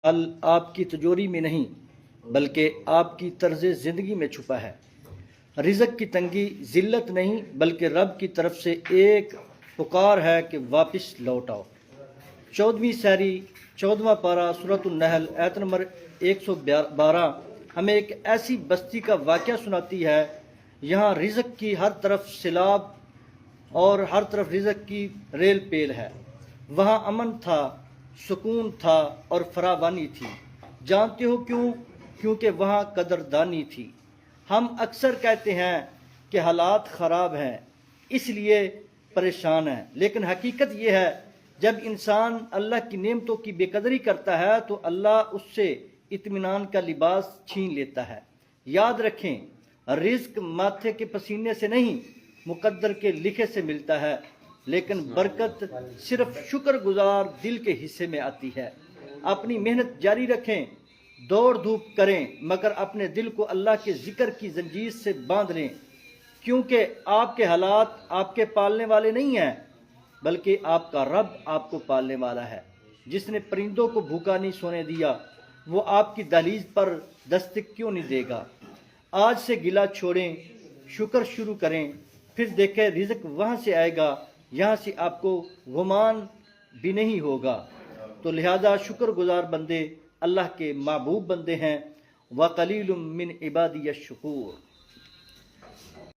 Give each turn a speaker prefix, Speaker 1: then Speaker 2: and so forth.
Speaker 1: حل آپ کی تجوری میں نہیں بلکہ آپ کی طرز زندگی میں چھپا ہے۔ رزق کی تنگی ذلت نہیں بلکہ رب کی طرف سے ایک پکار ہے کہ واپس لوٹ آؤ۔ 14ویں سحری 14واں پارہ سورۃ النحل آیت نمبر 112 ہمیں ایک ایسی بستی کا واقعہ سناتی ہے، یہاں رزق کی ہر طرف سیلاب اور ہر طرف رزق کی ریل پیل ہے۔ وہاں امن تھا، سکون تھا اور فراوانی تھی۔ جانتے ہو کیوں؟ کیونکہ وہاں قدردانی تھی۔ ہم اکثر کہتے ہیں کہ حالات خراب ہیں اس لیے پریشان ہیں، لیکن حقیقت یہ ہے جب انسان اللہ کی نعمتوں کی بے قدری کرتا ہے تو اللہ اس سے اطمینان کا لباس چھین لیتا ہے۔ یاد رکھیں، رزق ماتھے کے پسینے سے نہیں مقدر کے لکھے سے ملتا ہے، لیکن برکت صرف شکر گزار دل کے حصے میں آتی ہے۔ اپنی محنت جاری رکھیں، دوڑ دھوپ کریں، مگر اپنے دل کو اللہ کے ذکر کی زنجیر سے باندھ لیں، کیونکہ آپ کے حالات آپ کے پالنے والے نہیں ہیں بلکہ آپ کا رب آپ کو پالنے والا ہے۔ جس نے پرندوں کو بھوکا نہیں سونے دیا، وہ آپ کی دہلیز پر دستک کیوں نہیں دے گا؟ آج سے گلہ چھوڑیں، شکر شروع کریں، پھر دیکھیں رزق وہاں سے آئے گا، یہاں سے آپ کو گمان بھی نہیں ہوگا۔ تو لہذا شکر گزار بندے اللہ کے محبوب بندے ہیں۔ وَقَلِيلٌ مِّنْ عِبَادِيَ الشُّكُورُ۔